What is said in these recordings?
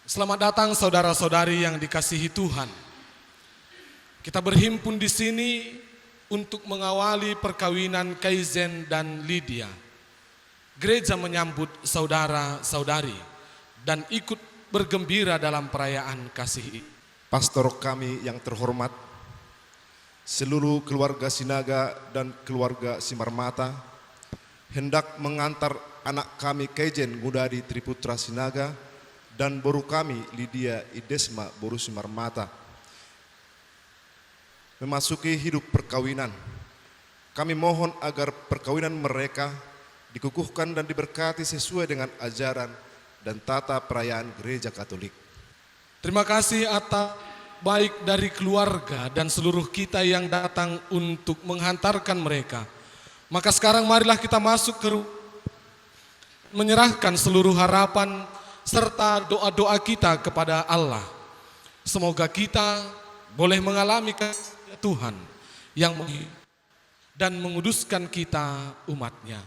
Selamat datang saudara-saudari yang dikasihi Tuhan. Kita berhimpun di sini untuk mengawali perkawinan Kaizen dan Lydia. Gereja menyambut saudara-saudari dan ikut bergembira dalam perayaan kasih. Pastor kami yang terhormat, seluruh keluarga Sinaga dan keluarga Simarmata hendak mengantar anak kami Kaizen Ngudari Triputra Sinaga dan boru kami Lydia Idesma boru Simarmata memasuki hidup perkawinan. Kami mohon agar perkawinan mereka dikukuhkan dan diberkati sesuai dengan ajaran dan tata perayaan Gereja Katolik. Terima kasih atas baik dari keluarga dan seluruh kita yang datang untuk menghantarkan mereka. Maka sekarang marilah kita masuk ke menyerahkan seluruh harapan serta doa-doa kita kepada Allah. Semoga kita boleh mengalami kasih Tuhan yang dan menguduskan kita umatnya.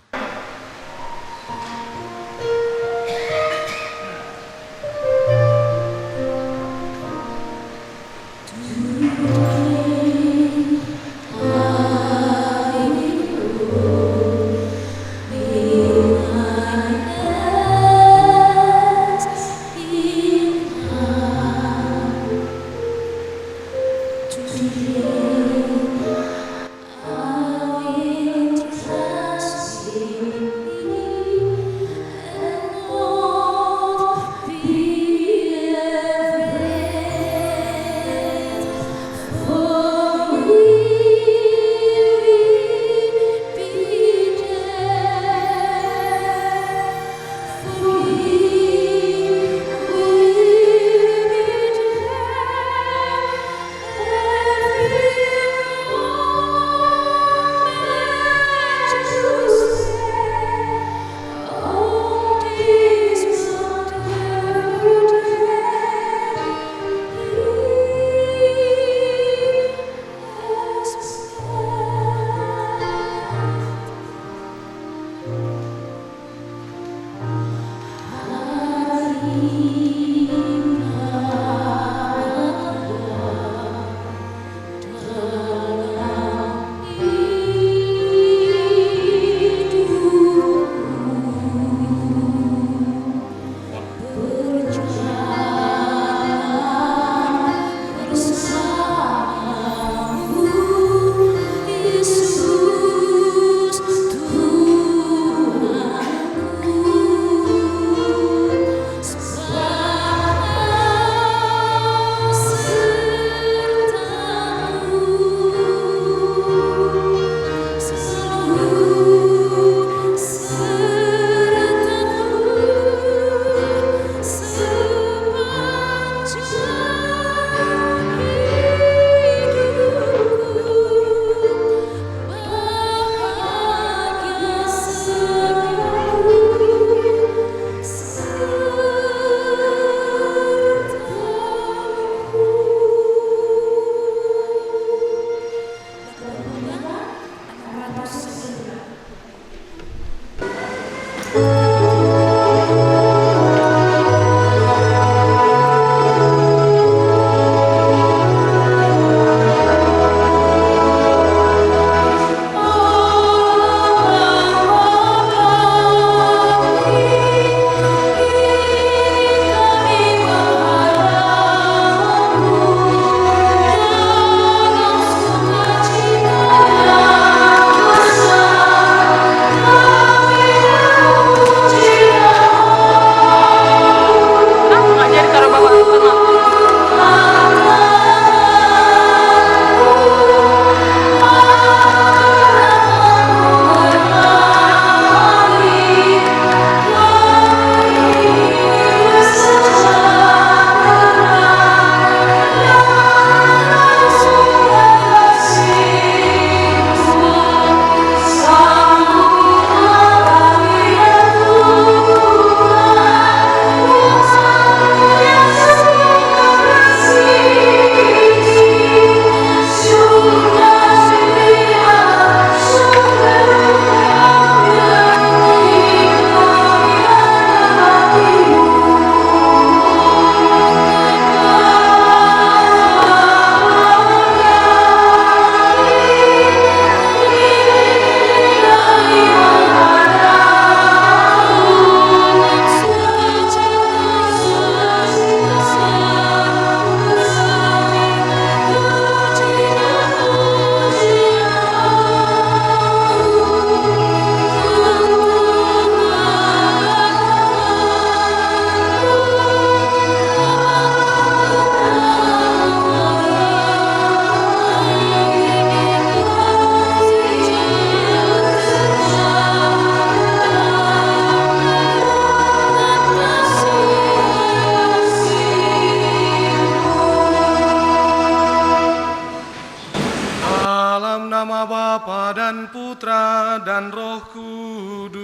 dan Roh Kudus.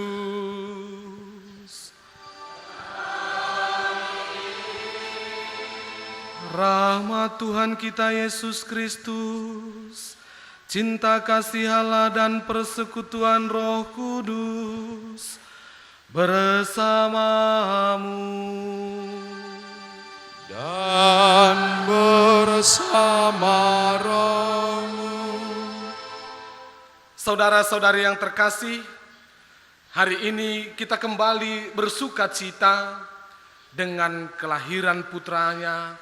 Rahmat Tuhan kita Yesus Kristus, cinta kasih Allah dan persekutuan Roh Kudus bersamamu dan bersama rohmu. Saudara-saudari yang terkasih, hari ini kita kembali bersuka cita dengan kelahiran putranya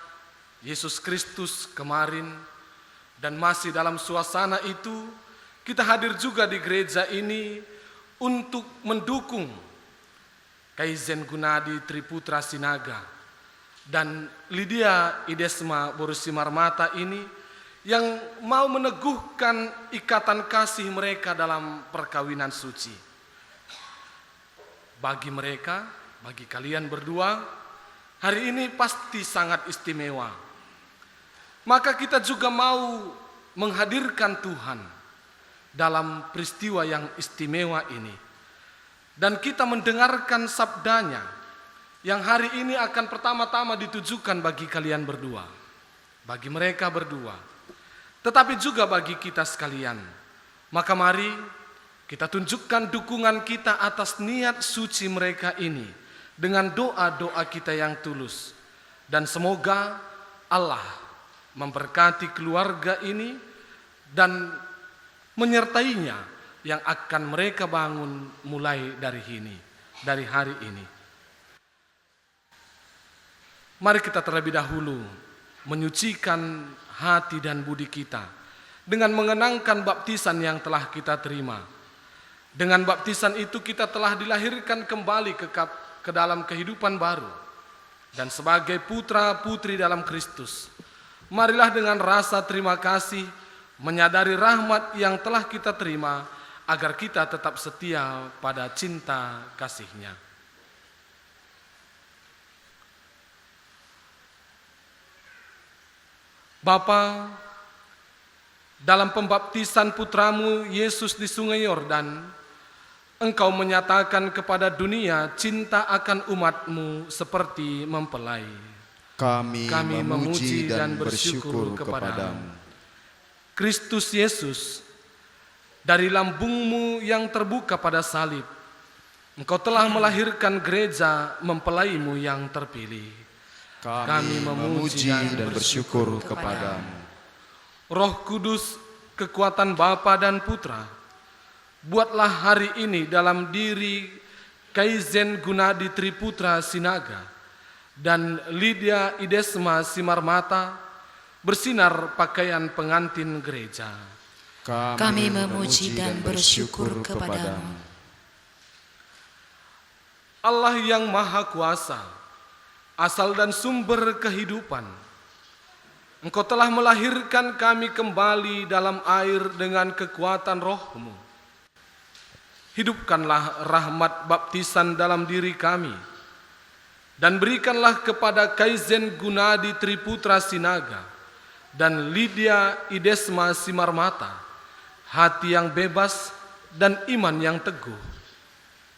Yesus Kristus kemarin, dan masih dalam suasana itu kita hadir juga di gereja ini untuk mendukung Kaizen Gunadi Triputra Sinaga dan Lydia Idesma Borusimarmata ini yang mau meneguhkan ikatan kasih mereka dalam perkawinan suci. Bagi mereka, bagi kalian berdua, hari ini pasti sangat istimewa. Maka kita juga mau menghadirkan Tuhan dalam peristiwa yang istimewa ini. Dan kita mendengarkan sabdanya yang hari ini akan pertama-tama ditujukan bagi kalian berdua. Bagi mereka berdua. Tetapi juga bagi kita sekalian. Maka mari kita tunjukkan dukungan kita atas niat suci mereka ini dengan doa-doa kita yang tulus. Dan semoga Allah memberkati keluarga ini dan menyertainya yang akan mereka bangun mulai dari hari ini. Mari kita terlebih dahulu menyucikan hati dan budi kita dengan mengenangkan baptisan yang telah kita terima. Dengan baptisan itu kita telah dilahirkan kembali ke dalam kehidupan baru dan sebagai putra-putri dalam Kristus. Marilah dengan rasa terima kasih menyadari rahmat yang telah kita terima agar kita tetap setia pada cinta kasih-Nya. Bapa, dalam pembaptisan putramu Yesus di Sungai Yordan, Engkau menyatakan kepada dunia cinta akan umat-Mu seperti mempelai. Kami memuji dan bersyukur kepadamu. Kristus Yesus, dari lambung-Mu yang terbuka pada salib, Engkau telah melahirkan gereja mempelai-Mu yang terpilih. Kami memuji dan bersyukur kepadamu. Roh Kudus, kekuatan Bapa dan Putra, buatlah hari ini dalam diri Kaizen Gunadi Triputra Sinaga dan Lydia Idesma Simarmata bersinar pakaian pengantin gereja. Kami memuji dan bersyukur kepadamu. Allah yang Maha Kuasa, asal dan sumber kehidupan, Engkau telah melahirkan kami kembali dalam air dengan kekuatan Roh-Mu. Hidupkanlah rahmat baptisan dalam diri kami, dan berikanlah kepada Kaizen Gunadi Triputra Sinaga dan Lydia Idesma Simarmata hati yang bebas dan iman yang teguh,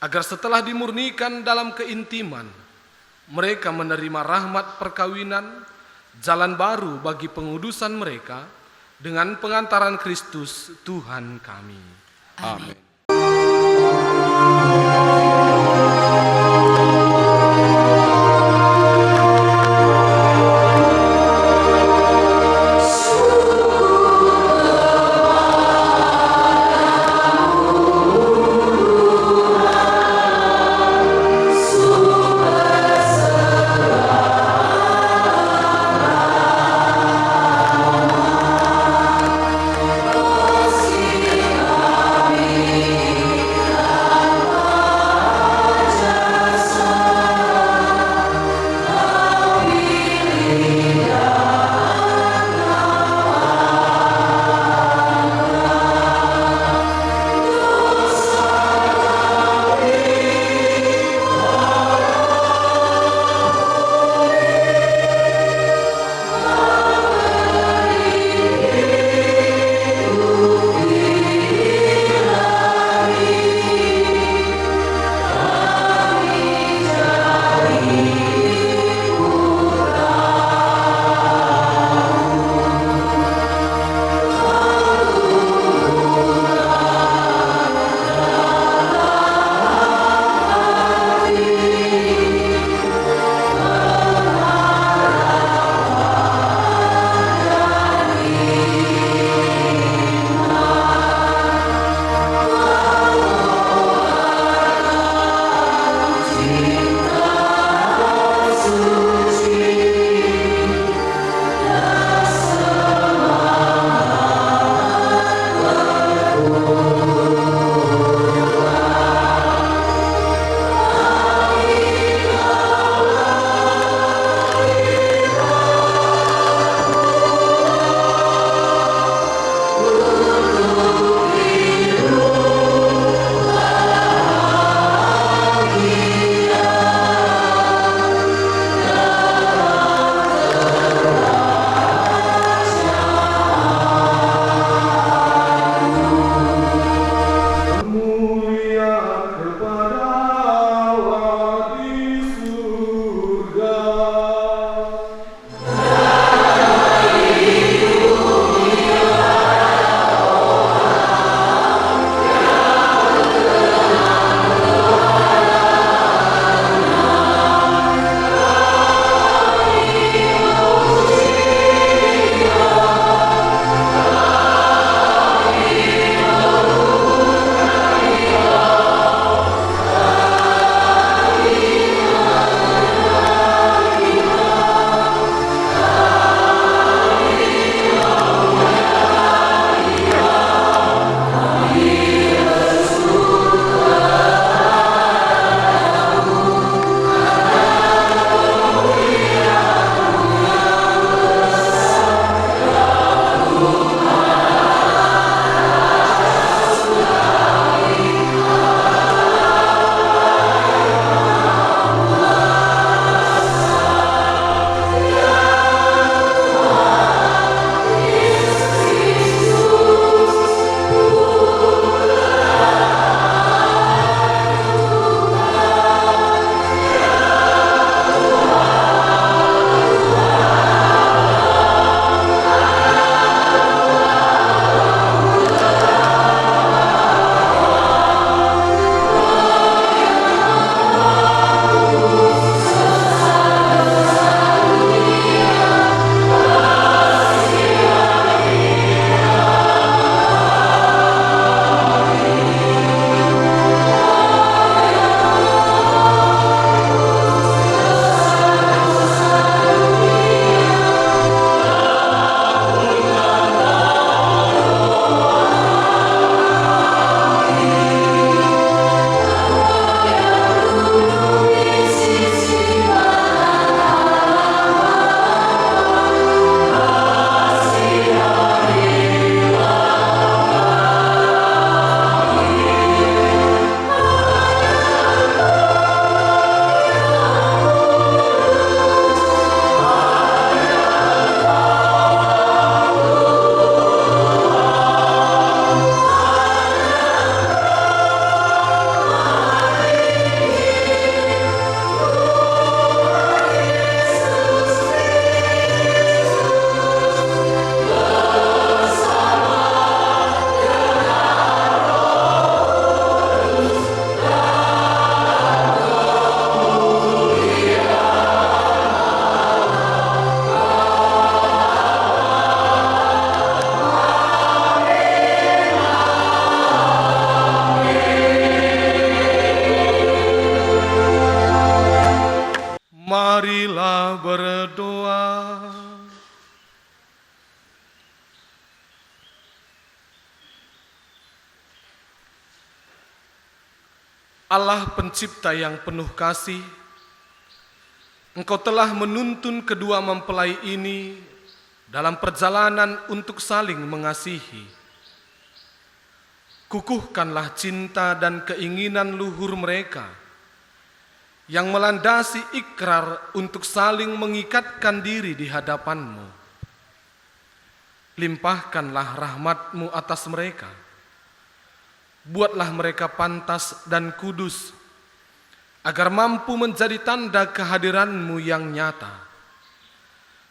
agar setelah dimurnikan dalam keintiman, mereka menerima rahmat perkawinan, jalan baru bagi pengudusan mereka dengan pengantaran Kristus Tuhan kami. Amin. marilah berdoa. Allah pencipta yang penuh kasih, Engkau telah menuntun kedua mempelai ini dalam perjalanan untuk saling mengasihi. Kukuhkanlah cinta dan keinginan luhur mereka yang melandasi ikrar untuk saling mengikatkan diri di hadapan-Mu. Limpahkanlah rahmat-Mu atas mereka. Buatlah mereka pantas dan kudus, agar mampu menjadi tanda kehadiran-Mu yang nyata.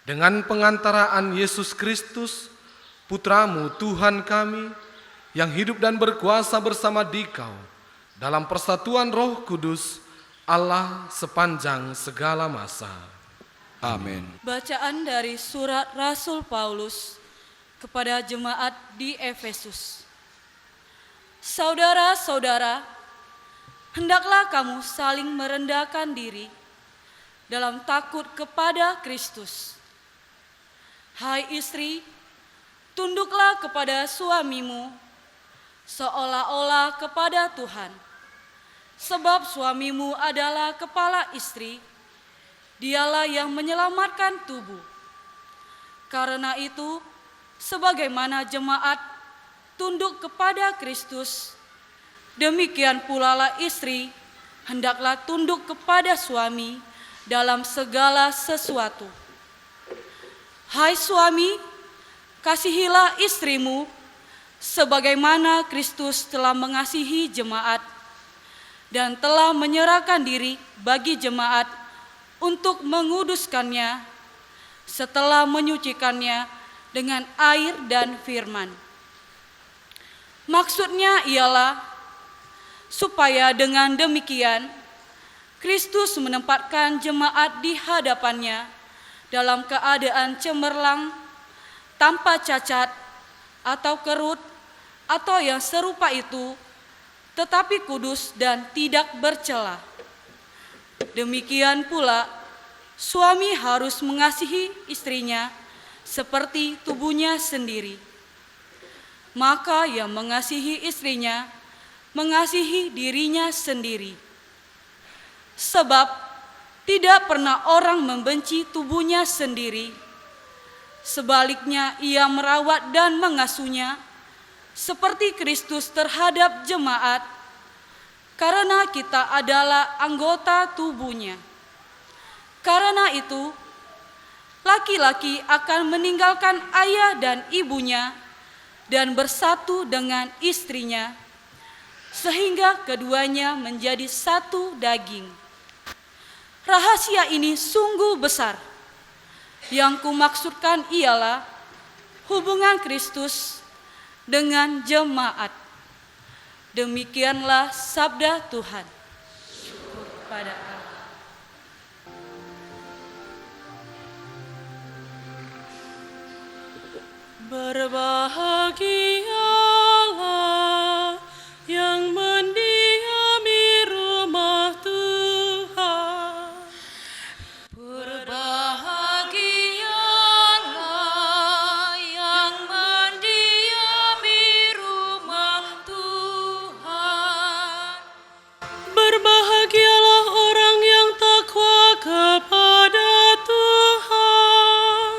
Dengan pengantaraan Yesus Kristus, Putra-Mu Tuhan kami, yang hidup dan berkuasa bersama Dikau, dalam persatuan Roh Kudus, Allah sepanjang segala masa. Amin. Bacaan dari surat Rasul Paulus kepada jemaat di Efesus. Saudara-saudara, hendaklah kamu saling merendahkan diri dalam takut kepada Kristus. Hai istri, tunduklah kepada suamimu seolah-olah kepada Tuhan. Sebab suamimu adalah kepala istri, dialah yang menyelamatkan tubuh. Karena itu, sebagaimana jemaat tunduk kepada Kristus, demikian pula lah istri hendaklah tunduk kepada suami dalam segala sesuatu. Hai suami, kasihilah istrimu sebagaimana Kristus telah mengasihi jemaat dan telah menyerahkan diri bagi jemaat untuk menguduskannya setelah menyucikannya dengan air dan firman. Maksudnya ialah supaya dengan demikian Kristus menempatkan jemaat di hadapannya dalam keadaan cemerlang, tanpa cacat atau kerut atau yang serupa itu, tetapi kudus dan tidak bercela. Demikian pula suami harus mengasihi istrinya seperti tubuhnya sendiri. Maka yang mengasihi istrinya mengasihi dirinya sendiri. Sebab tidak pernah orang membenci tubuhnya sendiri. Sebaliknya ia merawat dan mengasuhnya seperti Kristus terhadap jemaat, karena kita adalah anggota tubuhnya. Karena itu, laki-laki akan meninggalkan ayah dan ibunya dan bersatu dengan istrinya, sehingga keduanya menjadi satu daging. Rahasia ini sungguh besar. Yang kumaksudkan ialah hubungan Kristus dengan jemaat. Demikianlah sabda Tuhan. Syukur pada Allah. Berbahagialah yang mendiami rumah Tuhan. Berbahagialah yang mendiami rumah Tuhan. Berbahagialah orang yang takwa kepada Tuhan,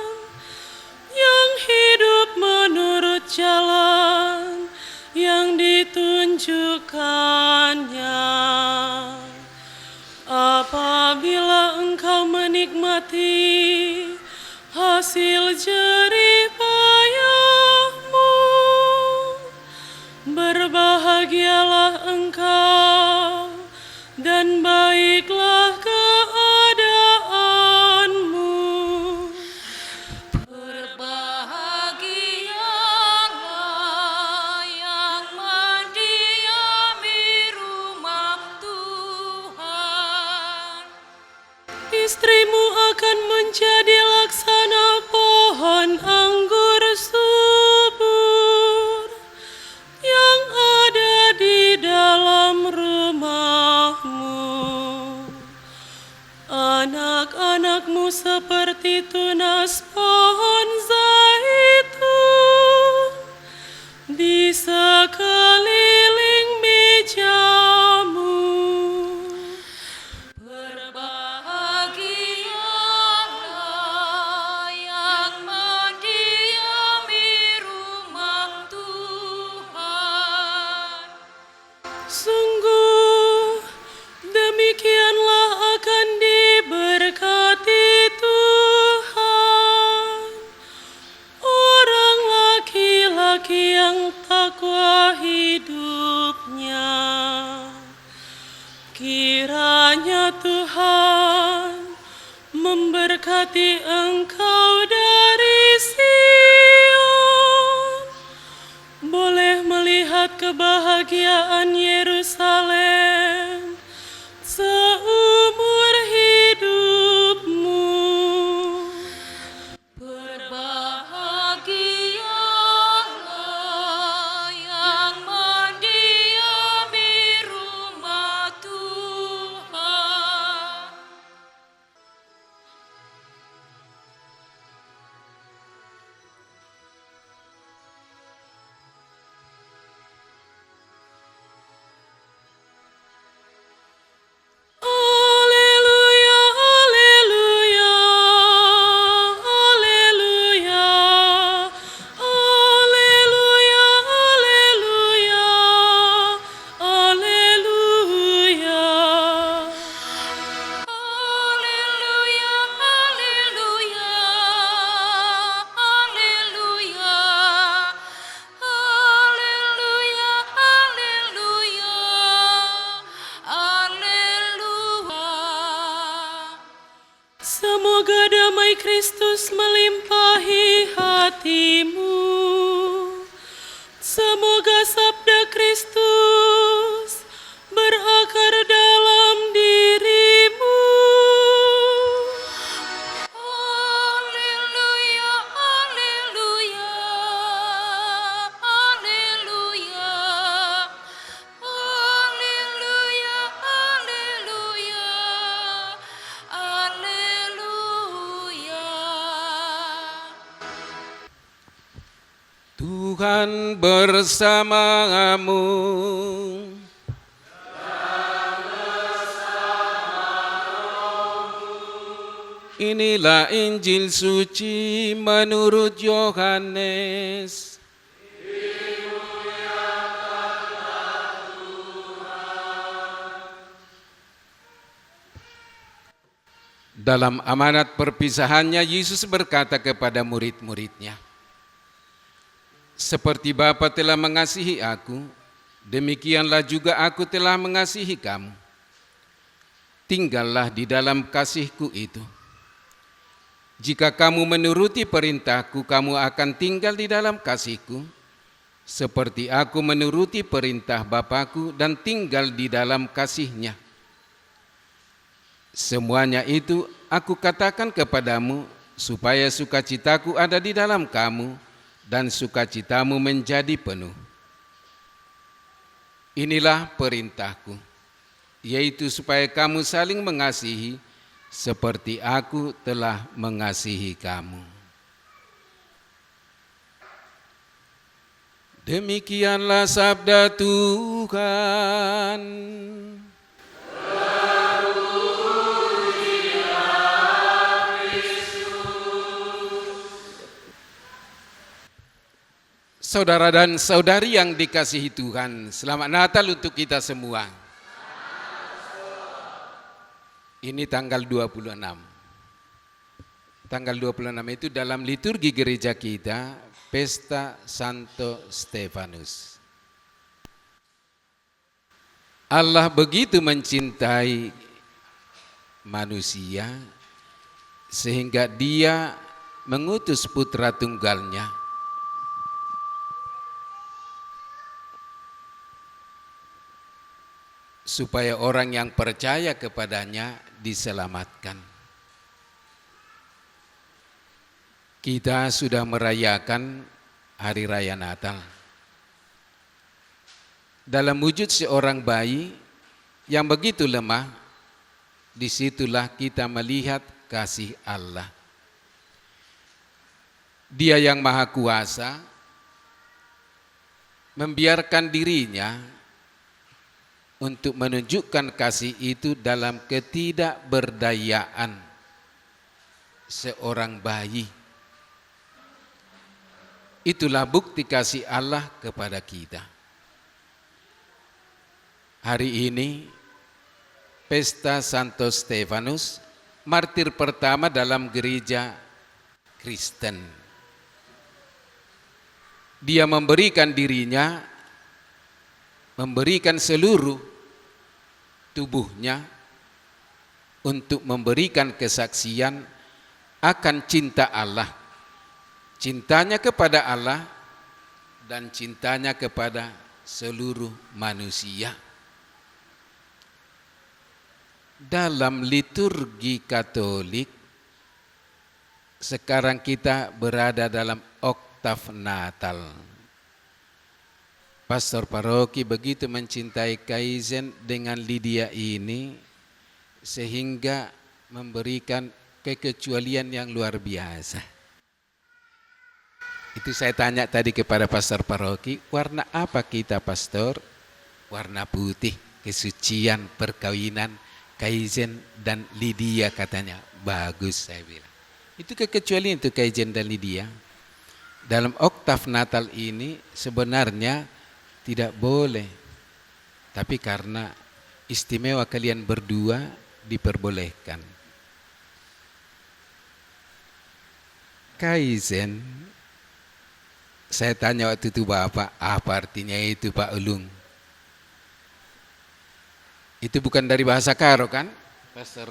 yang hidup menurut jalan yang ditunjukkannya. Apabila engkau menikmati hasil jerih payahmu, berbahagialah engkau dan baiklah keadaanmu. Berbahagialah yang mendiami rumah Tuhan. Istrimu akan menjadi laksana pohon anggur subur yang ada di dalam kamu seperti tunas pohon zaitun di sekeliling mejamu. Berbahagialah yang mendiami rumah Tuhan. Sungguh demikianlah akan diberkati Tuhan orang laki-laki yang takwa hidupnya. Kiranya Tuhan memberkati engkau dari Sion, boleh melihat kebahagiaan Yerusalem seumur hidupmu. Berbahagialah yang mendiami rumah Tuhan. Haleluya, haleluya, haleluya, haleluya, haleluya, haleluya. Haleluya, haleluya, haleluya, haleluya, haleluya, haleluya. Semoga damai Kristus melimpahi hatimu. Semoga sabda Kristus berakar dalam dirimu. Haleluya, haleluya, haleluya, haleluya, haleluya, haleluya. Tuhan bersamamu. Inilah Injil suci menurut Yohanes. Dalam amanat perpisahannya, Yesus berkata kepada murid-muridnya, "Seperti Bapa telah mengasihi aku, demikianlah juga aku telah mengasihi kamu. Tinggallah di dalam kasihku itu. Jika kamu menuruti perintahku, kamu akan tinggal di dalam kasihku, seperti aku menuruti perintah Bapakku dan tinggal di dalam kasihnya. Semuanya itu aku katakan kepadamu, supaya sukacitaku ada di dalam kamu, dan sukacitamu menjadi penuh. Inilah perintahku, yaitu supaya kamu saling mengasihi, seperti aku telah mengasihi kamu." Demikianlah sabda Tuhan. Saudara dan saudari yang dikasihi Tuhan, selamat Natal untuk kita semua. Ini tanggal 26. Tanggal 26 itu dalam liturgi gereja kita, Pesta Santo Stefanus. Allah begitu mencintai manusia sehingga Dia mengutus putra tunggalnya supaya orang yang percaya kepadanya diselamatkan. Kita sudah merayakan Hari Raya Natal. Dalam wujud seorang bayi yang begitu lemah, disitulah kita melihat kasih Allah. Dia yang maha kuasa membiarkan dirinya untuk menunjukkan kasih itu dalam ketidakberdayaan seorang bayi. Itulah bukti kasih Allah kepada kita. Hari ini pesta Santo Stefanus, martir pertama dalam gereja Kristen. Dia memberikan dirinya, memberikan seluruh tubuhnya untuk memberikan kesaksian akan cinta Allah, cintanya kepada Allah dan cintanya kepada seluruh manusia. Dalam liturgi Katolik, sekarang kita berada dalam oktav Natal. Pastor paroki begitu mencintai Kaizen dengan Lydia ini sehingga memberikan kekecualian yang luar biasa. Itu saya tanya tadi kepada pastor paroki, warna apa kita pastor? Warna putih, kesucian, perkawinan, Kaizen dan Lydia katanya. Bagus saya bilang. Itu kekecualian itu Kaizen dan Lydia. Dalam oktav Natal ini sebenarnya tidak boleh. Tapi karena istimewa kalian berdua diperbolehkan. Kaizen, saya tanya waktu itu Bapak, apa artinya itu Pak Ulung? Itu bukan dari bahasa Karo kan, Pastor?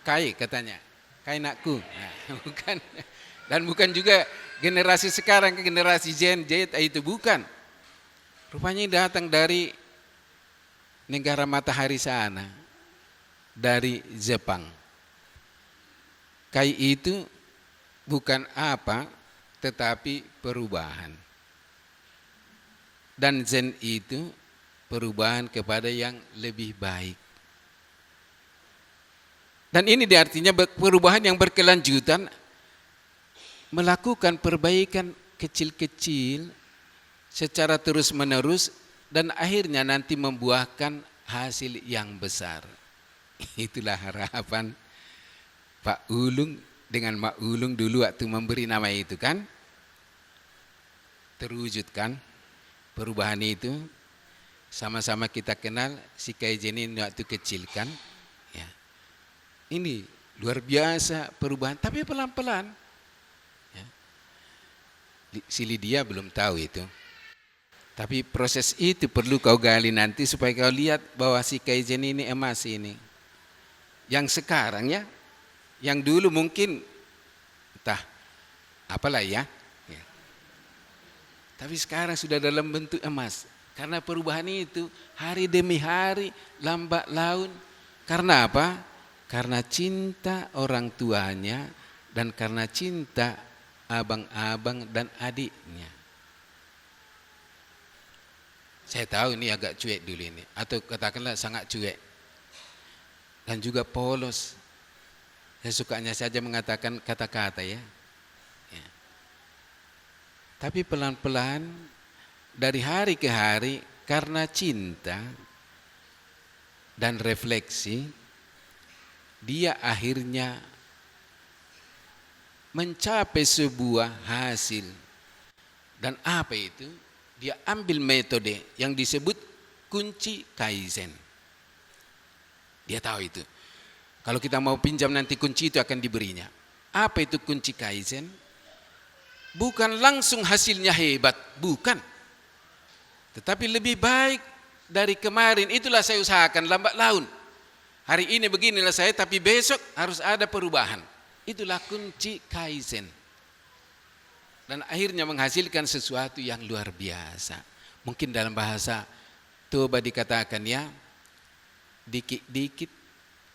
Kai katanya, kai nakku. Nah, bukan. Dan bukan juga generasi sekarang ke generasi Gen Z itu bukan. Rupanya datang dari negara matahari sana, dari Jepang. Kai itu bukan apa, tetapi perubahan. Dan Zen itu perubahan kepada yang lebih baik. Dan ini artinya perubahan yang berkelanjutan, melakukan perbaikan kecil-kecil secara terus-menerus dan akhirnya nanti membuahkan hasil yang besar. Itulah harapan Pak Ulung dengan Mak Ulung dulu waktu memberi nama itu kan. Terwujudkan perubahan itu. Sama-sama kita kenal si Kaizen ini waktu kecil kan. Ya. Ini luar biasa perubahan, tapi pelan-pelan. Ya. Si Lydia belum tahu itu. Tapi proses itu perlu kau gali nanti supaya kau lihat bahwa si Kaizen ini emas ini. Yang sekarang ya, yang dulu mungkin entah apalah ya. Ya. Tapi sekarang sudah dalam bentuk emas. Karena perubahan itu hari demi hari, lambat laun. Karena apa? Karena cinta orang tuanya dan karena cinta abang-abang dan adiknya. Saya tahu ini agak cuek dulu ini, atau katakanlah sangat cuek. Dan juga polos. Saya sukanya saja mengatakan kata-kata ya. Ya. Tapi pelan-pelan dari hari ke hari karena cinta dan refleksi, dia akhirnya mencapai sebuah hasil. Dan apa itu? Dia ambil metode yang disebut kunci Kaizen. Dia tahu itu. Kalau kita mau pinjam nanti kunci itu akan diberinya. Apa itu kunci Kaizen? Bukan langsung hasilnya hebat, bukan. Tetapi lebih baik dari kemarin. Itulah saya usahakan lambat laun. Hari ini beginilah saya, tapi besok harus ada perubahan. Itulah kunci Kaizen. Dan akhirnya menghasilkan sesuatu yang luar biasa. Mungkin dalam bahasa Toba dikatakan ya, dikit-dikit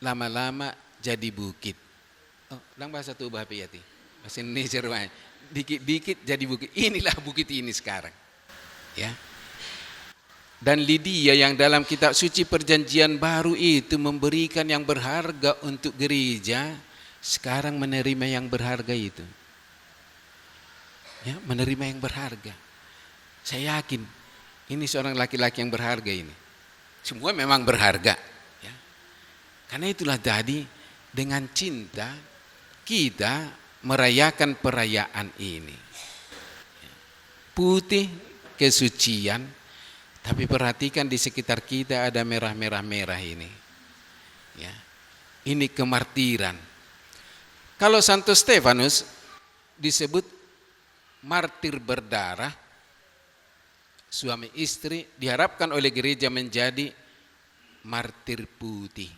lama-lama jadi bukit. Oh, dalam bahasa Toba apa ya? Bahasa Indonesia rumahnya. Dikit-dikit jadi bukit. Inilah bukit ini sekarang. Ya. Dan Lydia yang dalam kitab suci perjanjian baru itu memberikan yang berharga untuk gereja, sekarang menerima yang berharga itu. Ya, menerima yang berharga. Saya yakin ini seorang laki-laki yang berharga ini. Semua memang berharga. Ya. Karena itulah tadi dengan cinta kita merayakan perayaan ini. Putih kesucian, tapi perhatikan di sekitar kita ada merah-merah ini. Ya. Ini kemartiran. Kalau Santo Stefanus disebut martir berdarah, suami istri diharapkan oleh gereja menjadi martir putih.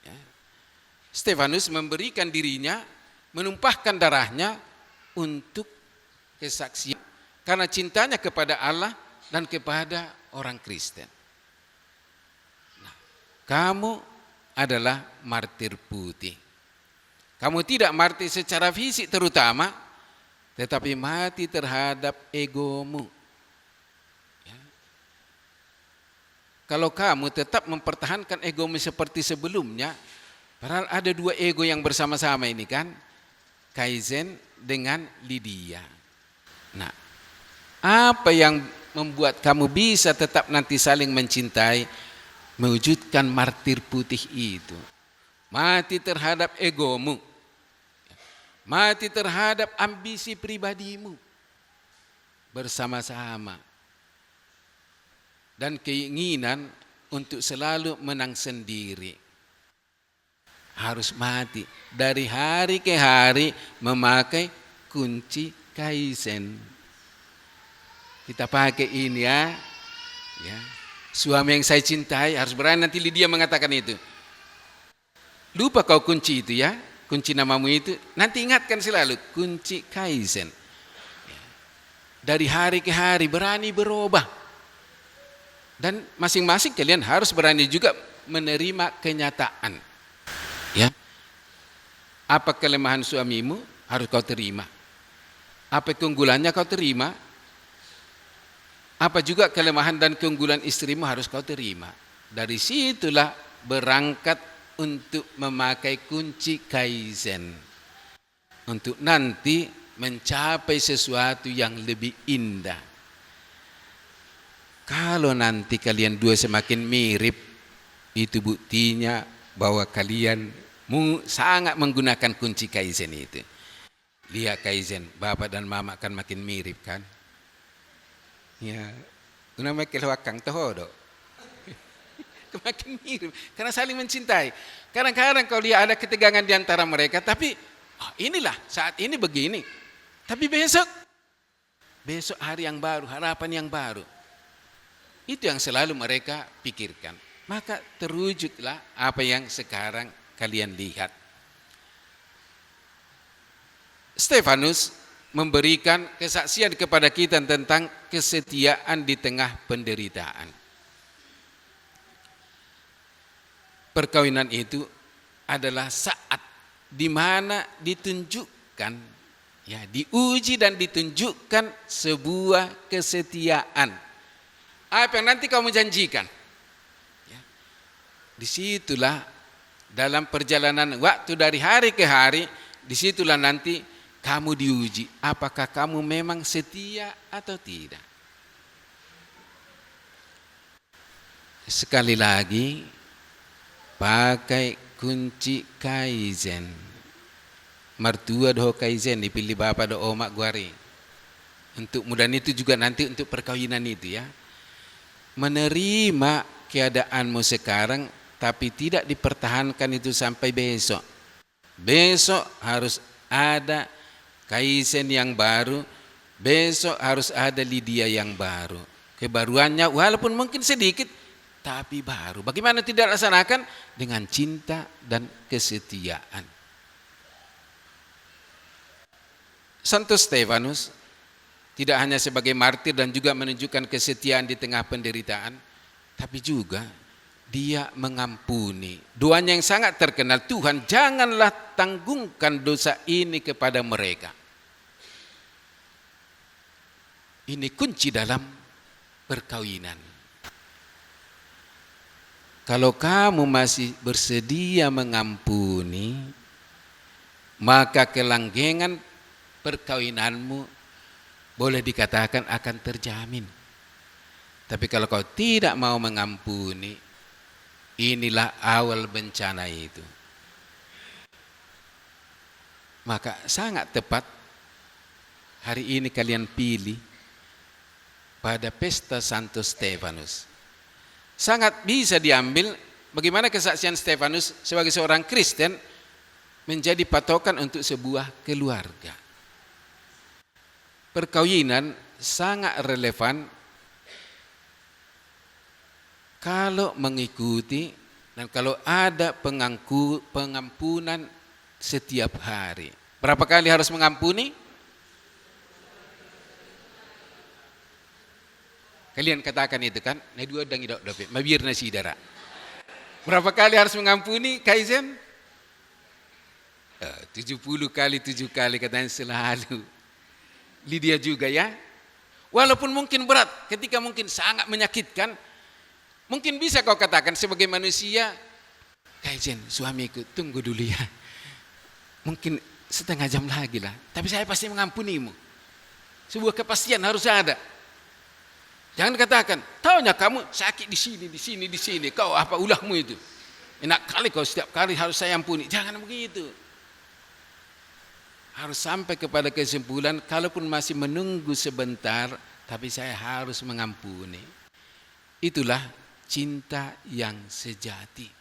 Ya. Stefanus memberikan dirinya, menumpahkan darahnya untuk kesaksian karena cintanya kepada Allah dan kepada orang Kristen. Nah, kamu adalah martir putih. Kamu tidak martir secara fisik terutama, tetapi mati terhadap egomu. Ya. Kalau kamu tetap mempertahankan egomu seperti sebelumnya, padahal ada dua ego yang bersama-sama ini kan, Kaizen dengan Lydia. Nah, apa yang membuat kamu bisa tetap nanti saling mencintai, mewujudkan martir putih itu? Mati terhadap egomu, mati terhadap ambisi pribadimu bersama-sama, dan keinginan untuk selalu menang sendiri. Harus mati dari hari ke hari memakai kunci Kaizen. Kita pakai ini ya. Suami yang saya cintai harus berani. Nanti Lydia mengatakan itu. Lupa kau kunci itu ya, kunci namamu itu. Nanti ingatkan selalu kunci Kaizen. Dari hari ke hari berani berubah. Dan masing-masing kalian harus berani juga menerima kenyataan. Ya. Apa kelemahan suamimu harus kau terima. Apa keunggulannya kau terima. Apa juga kelemahan dan keunggulan istrimu harus kau terima. Dari situlah berangkat untuk memakai kunci Kaizen. Untuk nanti mencapai sesuatu yang lebih indah. Kalau nanti kalian dua semakin mirip, itu buktinya bahwa kalian sangat menggunakan kunci Kaizen itu. Lihat Kaizen, bapak dan mama akan makin mirip kan? Ya, namanya kelewakang tohodo. Makin mirip, karena saling mencintai. Kadang-kadang kau lihat ada ketegangan di antara mereka, tapi inilah saat ini begini. Tapi besok hari yang baru, harapan yang baru. Itu yang selalu mereka pikirkan. Maka terwujudlah apa yang sekarang kalian lihat. Stefanus memberikan kesaksian kepada kita tentang kesetiaan di tengah penderitaan. Perkawinan itu adalah saat di mana ditunjukkan, ya, diuji dan ditunjukkan sebuah kesetiaan. Apa yang nanti kamu janjikan? Ya. Disitulah dalam perjalanan waktu dari hari ke hari, disitulah nanti kamu diuji. Apakah kamu memang setia atau tidak? Sekali lagi, pakai kunci Kaizen. Mertua doh Kaizen dipilih bapak doh omak guari. Untuk mudah itu juga nanti untuk perkawinan itu ya. Menerima keadaanmu sekarang tapi tidak dipertahankan itu sampai besok. Besok harus ada Kaizen yang baru, besok harus ada Lydia yang baru. Kebaruannya walaupun mungkin sedikit tapi baru. Bagaimana tidak laksanakan? Dengan cinta dan kesetiaan. Santo Stefanus tidak hanya sebagai martir dan juga menunjukkan kesetiaan di tengah penderitaan, tapi juga dia mengampuni. Doanya yang sangat terkenal, Tuhan janganlah tanggungkan dosa ini kepada mereka. Ini kunci dalam perkawinan. Kalau kamu masih bersedia mengampuni, maka kelanggengan perkawinanmu boleh dikatakan akan terjamin. Tapi kalau kau tidak mau mengampuni, inilah awal bencana itu. Maka sangat tepat hari ini kalian pilih pada pesta Santo Stefanus. Sangat bisa diambil bagaimana kesaksian Stefanus sebagai seorang Kristen menjadi patokan untuk sebuah keluarga. Perkawinan sangat relevan kalau mengikuti dan kalau ada pengampunan setiap hari. Berapa kali harus mengampuni? Kalian katakan itu kan, na dua dang idok dope, mabir na sidara. Berapa kali harus mengampuni, Kaizen? 70 kali 7 kali katanya selalu. Lydia juga ya. Walaupun mungkin berat, ketika mungkin sangat menyakitkan, mungkin bisa kau katakan sebagai manusia, Kaizen, suamiku tunggu dulu ya. Mungkin setengah jam lagi lah, tapi saya pasti mengampunimu. Sebuah kepastian harus ada. Jangan katakan, taunya kamu sakit di sini. Kau apa ulahmu itu? Enak kali kau setiap kali harus saya ampuni. Jangan begitu. Harus sampai kepada kesimpulan, kalaupun masih menunggu sebentar, tapi saya harus mengampuni. Itulah cinta yang sejati.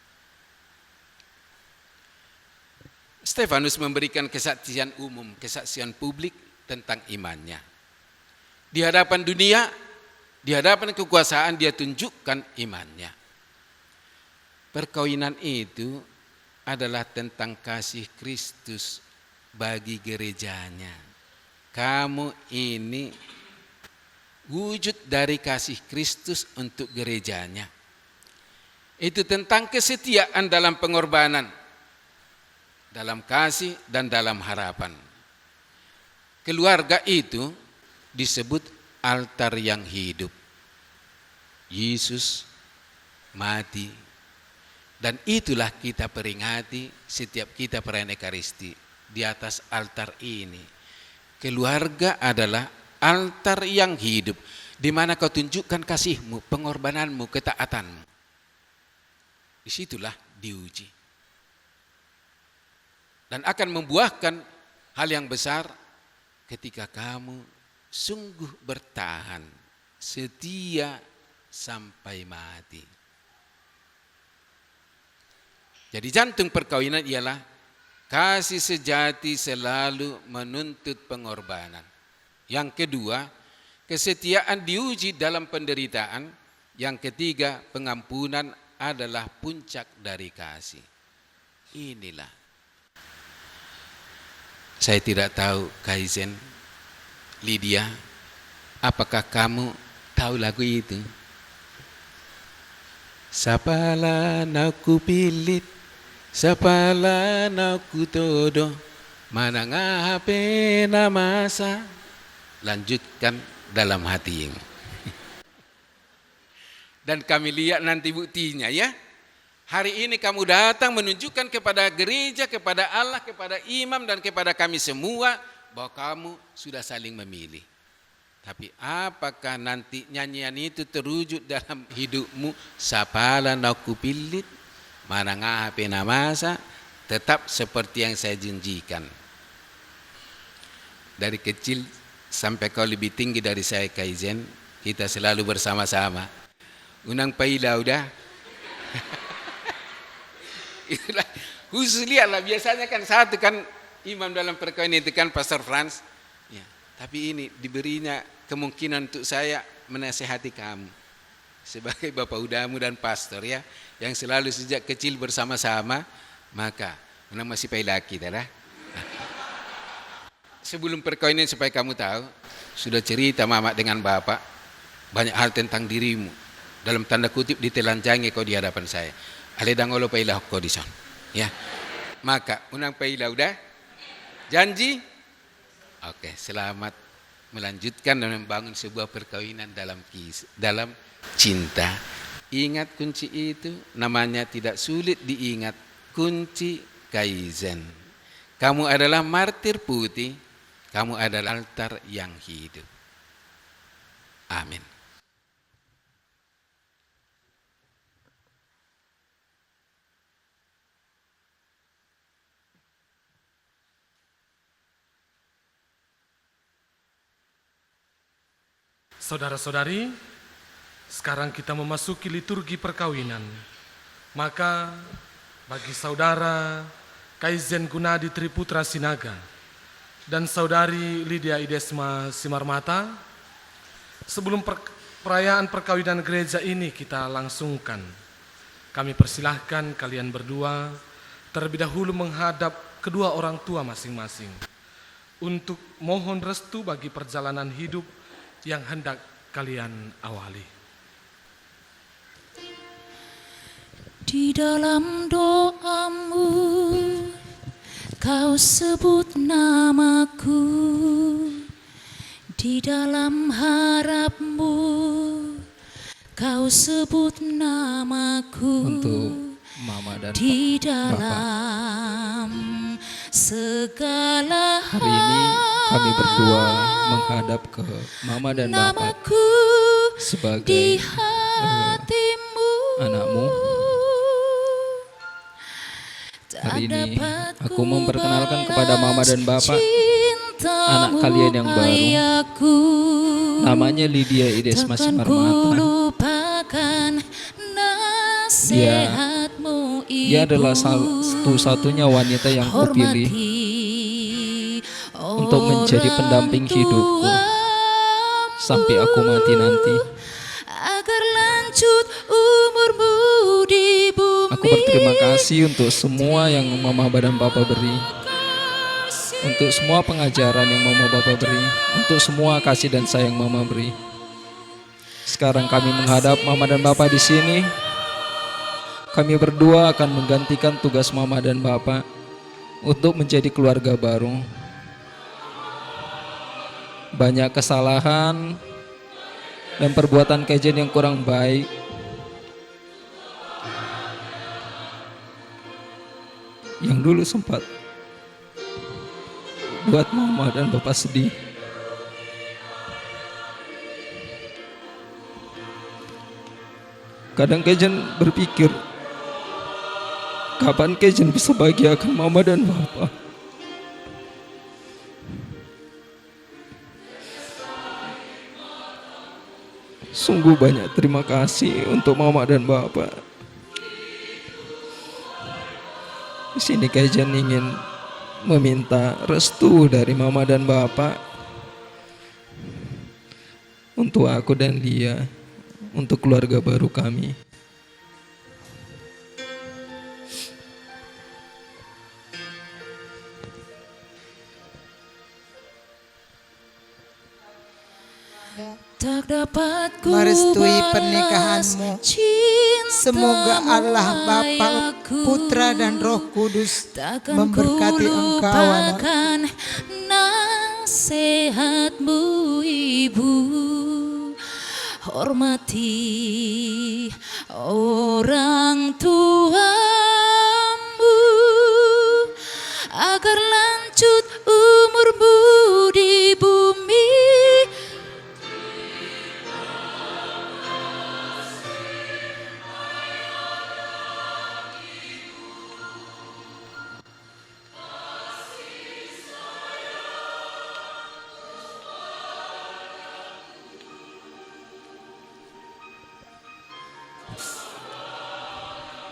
Stefanus memberikan kesaksian umum, kesaksian publik tentang imannya. Di hadapan dunia, di hadapan kekuasaan dia tunjukkan imannya. Perkawinan itu adalah tentang kasih Kristus bagi gerejanya. Kamu ini wujud dari kasih Kristus untuk gerejanya. Itu tentang kesetiaan dalam pengorbanan, dalam kasih dan dalam harapan. Keluarga itu disebut altar yang hidup. Yesus mati, dan itulah kita peringati setiap kita perayaan Ekaristi di atas altar ini. Keluarga adalah altar yang hidup, di mana kau tunjukkan kasihmu, pengorbananmu, ketaatanmu. Disitulah diuji. Dan akan membuahkan hal yang besar ketika kamu sungguh bertahan, setia sampai mati. Jadi jantung perkawinan ialah kasih sejati selalu menuntut pengorbanan. Yang kedua, kesetiaan diuji dalam penderitaan. Yang ketiga, pengampunan adalah puncak dari kasih. Inilah. Saya tidak tahu, Kaizen, Lydia, apakah kamu tahu lagu itu? Sapala naku pilit, sapala naku todo, manangahape namasa. Lanjutkan dalam hatimu. Dan kami lihat nanti buktinya ya. Hari ini kamu datang menunjukkan kepada gereja, kepada Allah, kepada imam dan kepada kami semua bahwa kamu sudah saling memilih. Tapi apakah nanti nyanyian itu terwujud dalam hidupmu? Sapala naku pilit, manangahape namasa, tetap seperti yang saya janjikan. Dari kecil sampai kau lebih tinggi dari saya, Kaizen, kita selalu bersama-sama. Unang paila udah. Itulah khusus lihatlah, biasanya kan satu kan imam dalam perkawinan itu kan Pastor Franz ya, tapi ini diberinya kemungkinan untuk saya menasihati kamu sebagai bapak udamu dan pastor ya, yang selalu sejak kecil bersama-sama, maka menang masih pailaki dah. Sebelum perkawinan supaya kamu tahu, sudah cerita mama dengan bapak banyak hal tentang dirimu, dalam tanda kutip ditelanjangi kau di hadapan saya. Aledang olo pailah ko di son. Ya. Maka unang pailah udah? Janji? Oke, selamat melanjutkan dan membangun sebuah perkawinan dalam cinta. Ingat kunci itu, namanya tidak sulit diingat, kunci Kaizen. Kamu adalah martir putih, kamu adalah altar yang hidup. Amin. Saudara-saudari, sekarang kita memasuki liturgi perkawinan. Maka bagi saudara Kaizen Gunadi Triputra Sinaga dan saudari Lydia Idesma Simarmata, sebelum perayaan perkawinan gereja ini kita langsungkan, kami persilahkan kalian berdua terlebih dahulu menghadap kedua orang tua masing-masing untuk mohon restu bagi perjalanan hidup yang hendak kalian awali. Di dalam doamu kau sebut namaku, di dalam harapmu kau sebut namaku. Untuk Mama dan di Bapak. dalam segala Hari ini kami berdua menghadap ke Mama dan Bapak namaku di sebagai hatimu. anakmu. Hari ini aku memperkenalkan kepada Mama dan Bapak anak kalian yang baru. Namanya Lydia Idesma Simarmata. Dia adalah satu-satunya wanita yang kupilih untuk menjadi pendamping hidupku sampai aku mati nanti. Agar lanjut umurmu di bumi. Aku berterima kasih untuk semua yang Mama dan Papa beri, untuk semua pengajaran yang Mama Papa beri, untuk semua kasih dan sayang Mama beri. Sekarang kami menghadap Mama dan Papa di sini. Kami berdua akan menggantikan tugas Mama dan Papa untuk menjadi keluarga baru. Banyak kesalahan dan perbuatan Kaizen yang kurang baik yang dulu sempat buat Mama dan Papa sedih. Kadang Kaizen berpikir, kapan Kaizen bisa bahagiakan Mama dan Papa? Sungguh banyak terima kasih untuk Mama dan Bapak. Di sini Kaizen ingin meminta restu dari Mama dan Bapak untuk aku dan dia, untuk keluarga baru kami. Tak dapat ku merestui balas pernikahanmu. cintamu Semoga Allah Bapa, ayahku. Putra dan Roh Kudus Takkan memberkati ku engkau anak. lupakan nasihatmu ibu. Hormati orang tuamu agar lanjut umurmu di bumi.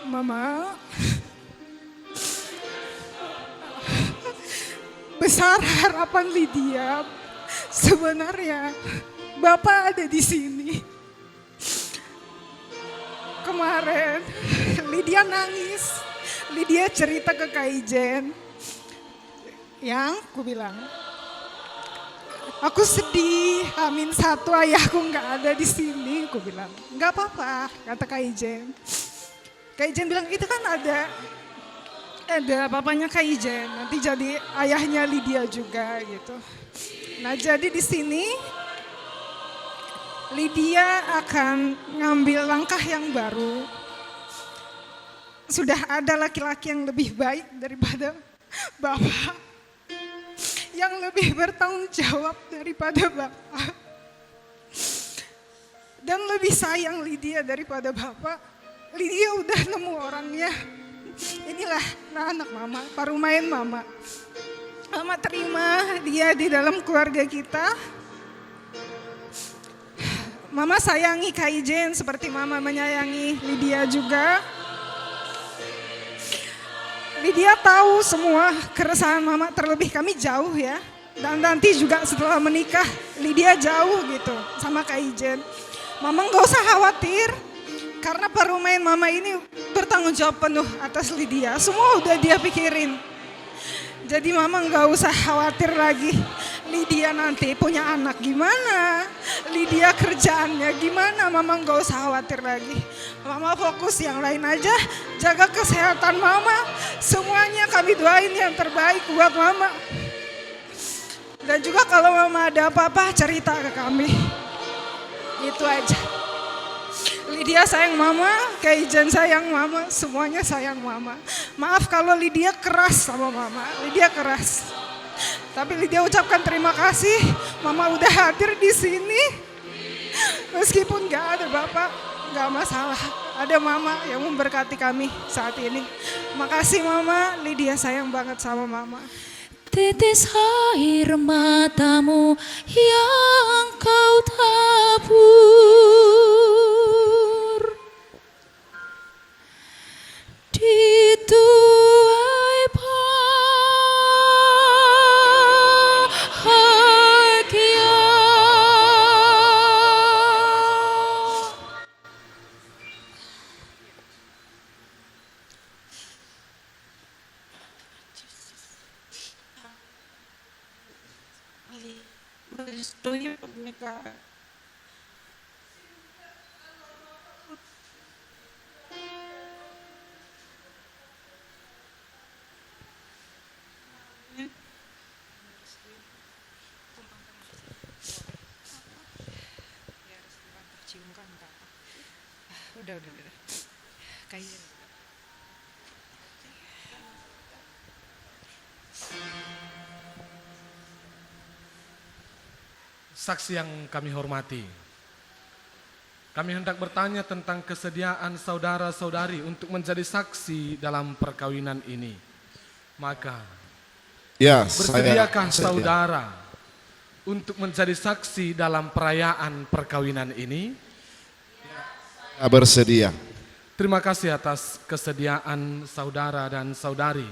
Mama, besar harapan Lydia. Sebenarnya Bapak ada di sini. Kemarin Lydia nangis. Lydia cerita ke Kaizen. Yang ku bilang, aku sedih, H-1 ayahku nggak ada di sini. Ku bilang, nggak apa-apa, kata Kaizen. Kaizen bilang, itu kan ada papanya Kaizen, nanti jadi ayahnya Lydia juga gitu. Nah, jadi di sini Lydia akan ngambil langkah yang baru. Sudah ada laki-laki yang lebih baik daripada Bapak, yang lebih bertanggung jawab daripada Bapak, dan lebih sayang Lydia daripada Bapak. Lydia udah nemu orangnya. Inilah anak Mama, parumain Mama. Mama terima dia di dalam keluarga kita. Mama sayangi Kak Ijen seperti Mama menyayangi Lydia juga. Lydia tahu semua keresahan Mama, terlebih kami jauh ya. Dan nanti juga setelah menikah, Lydia jauh gitu sama Kak Ijen. Mama gak usah khawatir, karena parumain Mama ini bertanggung jawab penuh atas Lydia. Semua udah dia pikirin. Jadi Mama gak usah khawatir lagi. Lydia nanti punya anak gimana, Lydia kerjaannya gimana, Mama gak usah khawatir lagi. Mama fokus yang lain aja, jaga kesehatan Mama. Semuanya kami doain yang terbaik buat Mama. Dan juga kalau Mama ada apa-apa cerita ke kami. Itu aja. Lydia sayang Mama, Kak Ijen sayang Mama, semuanya sayang Mama. Maaf kalau Lydia keras sama Mama, Lydia keras. Tapi Lydia ucapkan terima kasih, Mama udah hadir di sini. Meskipun gak ada Bapak, gak masalah. Ada Mama yang memberkati kami saat ini. Makasih Mama, Lydia sayang banget sama Mama. Tetes air matamu yang kau tabur di tuai bahagia. Merestui pernikahan. Udah. Kayak Saksi yang kami hormati, kami hendak bertanya tentang kesediaan saudara-saudari untuk menjadi saksi dalam perkawinan ini. Maka, Ya, bersediakah saya saudara untuk menjadi saksi dalam perayaan perkawinan ini? bersedia. Terima kasih atas kesediaan saudara dan saudari.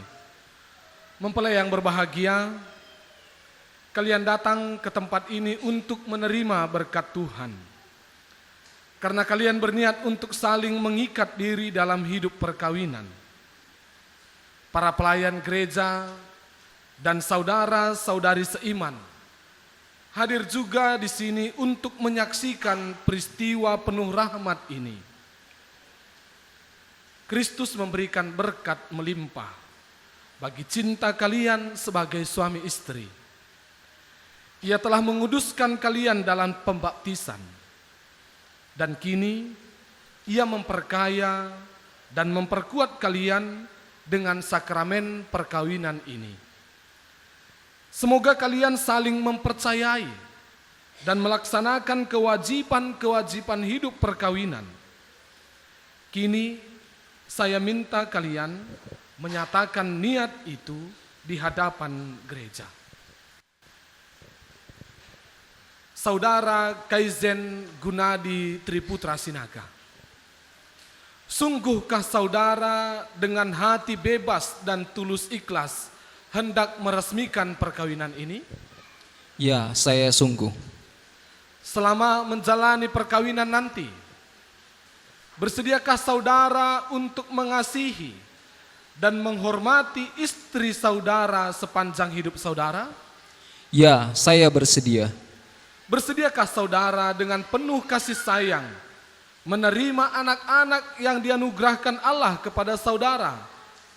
Mempelai yang berbahagia, kalian datang ke tempat ini untuk menerima berkat Tuhan. Karena kalian berniat untuk saling mengikat diri dalam hidup perkawinan. Para pelayan gereja dan saudara-saudari seiman hadir juga di sini untuk menyaksikan peristiwa penuh rahmat ini. Kristus memberikan berkat melimpah bagi cinta kalian sebagai suami istri. Ia telah menguduskan kalian dalam pembaptisan. Dan kini Ia memperkaya dan memperkuat kalian dengan sakramen perkawinan ini. Semoga kalian saling mempercayai dan melaksanakan kewajiban-kewajiban hidup perkawinan. Kini saya minta kalian menyatakan niat itu di hadapan gereja. Saudara Kaizen Gunadi Triputra Sinaga, sungguhkah saudara dengan hati bebas dan tulus ikhlas hendak meresmikan perkawinan ini? Ya, saya sungguh. Selama menjalani perkawinan nanti, bersediakah saudara untuk mengasihi dan menghormati istri saudara sepanjang hidup saudara? Ya, saya bersedia. Bersediakah saudara dengan penuh kasih sayang menerima anak-anak yang dianugerahkan Allah kepada saudara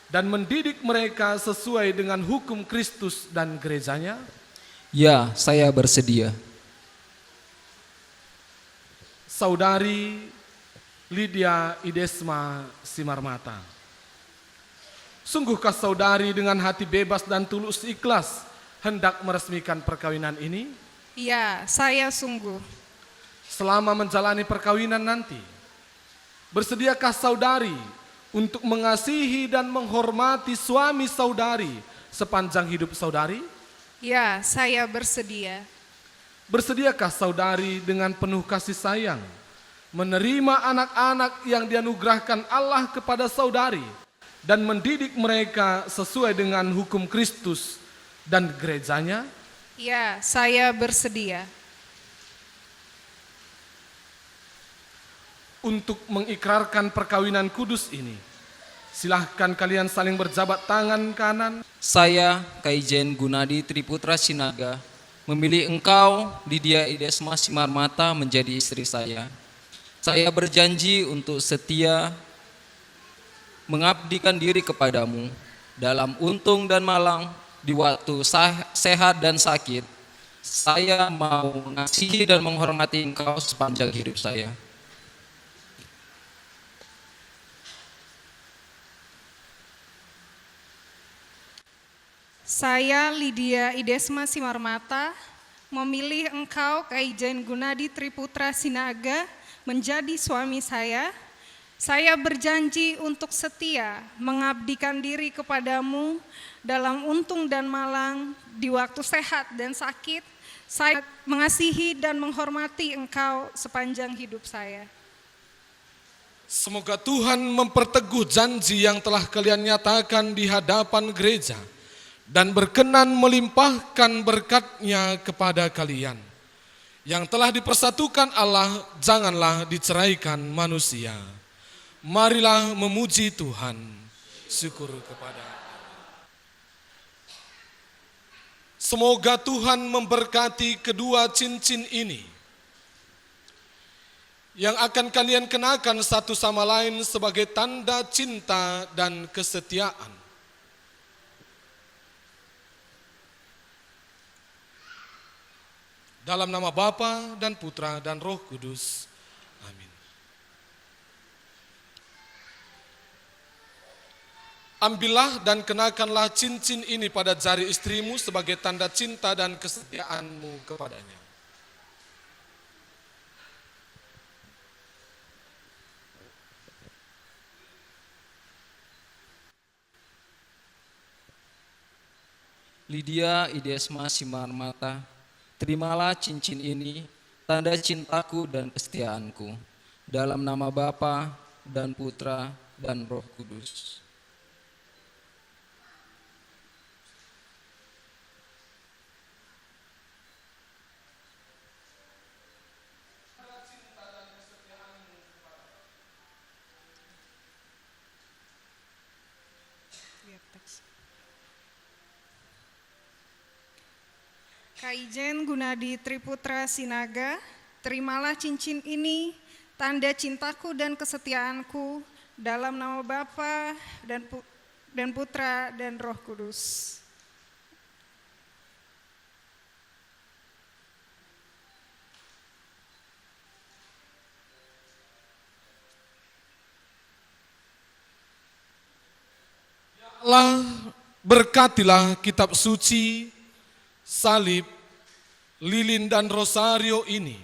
dan mendidik mereka sesuai dengan hukum Kristus dan gerejanya? Ya, saya bersedia. Saudari Lydia Idesma Simarmata, sungguhkah saudari dengan hati bebas dan tulus ikhlas hendak meresmikan perkawinan ini? Ya, saya sungguh. Selama menjalani perkawinan nanti, bersediakah saudari untuk mengasihi dan menghormati suami saudari sepanjang hidup saudari? Ya, saya bersedia. Bersediakah saudari dengan penuh kasih sayang menerima anak-anak yang dianugerahkan Allah kepada saudari dan mendidik mereka sesuai dengan hukum Kristus dan gerejanya? Ya, saya bersedia. Untuk mengikrarkan perkawinan kudus ini, silahkan kalian saling berjabat tangan kanan. Saya, Kaijen Gunadi Triputra Sinaga, memilih engkau, Lydia Idesma Simarmata, menjadi istri saya. Saya berjanji untuk setia mengabdikan diri kepadamu dalam untung dan malang, di waktu sehat dan sakit. Saya mau mengasihi dan menghormati engkau sepanjang hidup saya. Saya, Lydia Idesma Simarmata, memilih engkau, Kaijen Gunadi Triputra Sinaga, menjadi suami saya. Saya berjanji untuk setia mengabdikan diri kepadamu dalam untung dan malang, di waktu sehat dan sakit. Saya mengasihi dan menghormati engkau sepanjang hidup saya. Semoga Tuhan memperteguh janji yang telah kalian nyatakan di hadapan gereja dan berkenan melimpahkan berkat-Nya kepada kalian. Yang telah dipersatukan Allah, janganlah diceraikan manusia. Marilah memuji Tuhan. Syukur kepada Allah. Semoga Tuhan memberkati kedua cincin ini yang akan kalian kenakan satu sama lain sebagai tanda cinta dan kesetiaan. Dalam nama Bapa dan Putra dan Roh Kudus. Amin. Ambillah dan kenakanlah cincin ini pada jari istrimu sebagai tanda cinta dan kesetiaanmu kepadanya. Lydia Idesma Simarmata, terimalah cincin ini, tanda cintaku dan kesetiaanku, dalam nama Bapa dan Putra dan Roh Kudus. Kaijen Gunadi Triputra Sinaga, terimalah cincin ini, tanda cintaku dan kesetiaanku, dalam nama Bapa dan Putra dan Roh Kudus. Allah, berkatilah kitab suci, salib, lilin dan rosario ini.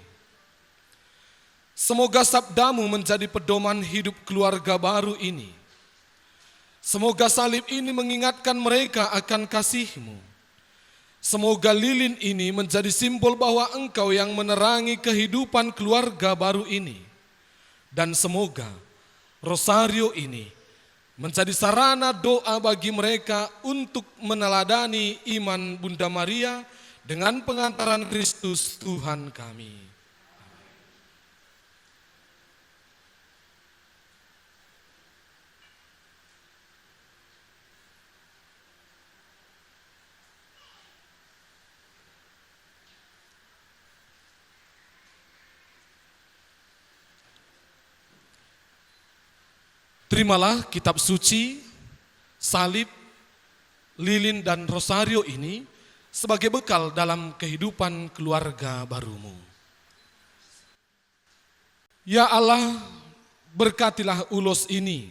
Semoga sabdamu menjadi pedoman hidup keluarga baru ini. Semoga salib ini mengingatkan mereka akan kasih-Mu. Semoga lilin ini menjadi simbol bahwa Engkau yang menerangi kehidupan keluarga baru ini. Dan semoga rosario ini menjadi sarana doa bagi mereka untuk meneladani iman Bunda Maria dengan pengantaran Kristus Tuhan kami. Terimalah kitab suci, salib, lilin dan rosario ini sebagai bekal dalam kehidupan keluarga barumu. Ya Allah, berkatilah ulos ini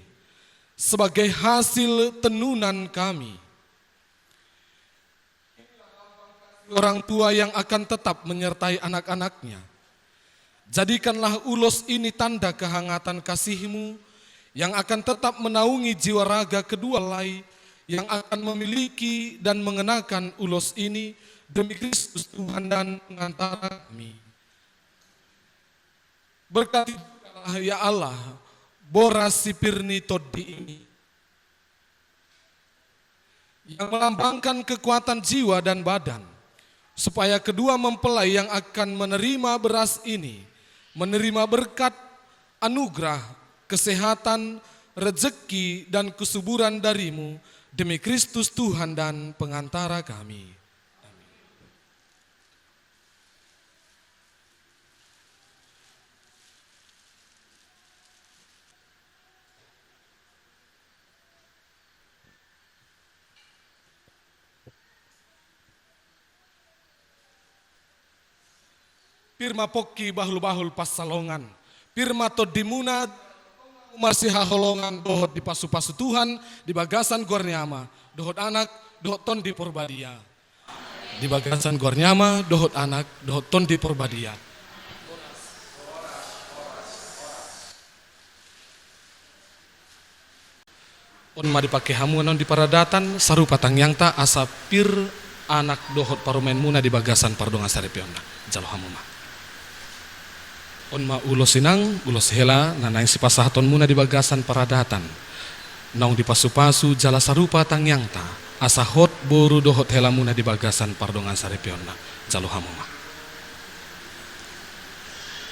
sebagai hasil tenunan kami. Orang tua yang akan tetap menyertai anak-anaknya. Jadikanlah ulos ini tanda kehangatan kasih-Mu yang akan tetap menaungi jiwa raga kedua lai yang akan memiliki dan mengenakan ulos ini demi Kristus Tuhan dan pengantara kami. Berkati ya Allah, Boras Sipirni Toddi ini yang melambangkan kekuatan jiwa dan badan, supaya kedua mempelai yang akan menerima beras ini menerima berkat, anugerah, kesehatan, rezeki, dan kesuburan dari-Mu demi Kristus Tuhan dan pengantara kami. Pirma pokki bahul-bahul pasalongan, pirma todimuna marsiha holongan dohot di pasu-pasu Tuhan di bagasan gornyama, dohot anak, dohot ton di porbadia. Di bagasan gornyama, dohot anak, dohot ton di porbadia. On ma dipakai hamuan di paradatan, saru patang yang ta asapir anak dohot parumen muna di bagasan pardongan sarepionna, jalo hamuma. On ma ulos sinang, ulos hela, nanang si pasahaton muna di bagasan paradatan. Naung di pasu-pasu jala sarupa tangyangta, asa hot boru dohot hela muna di bagasan pardongan sarepionna, jalo hamuma.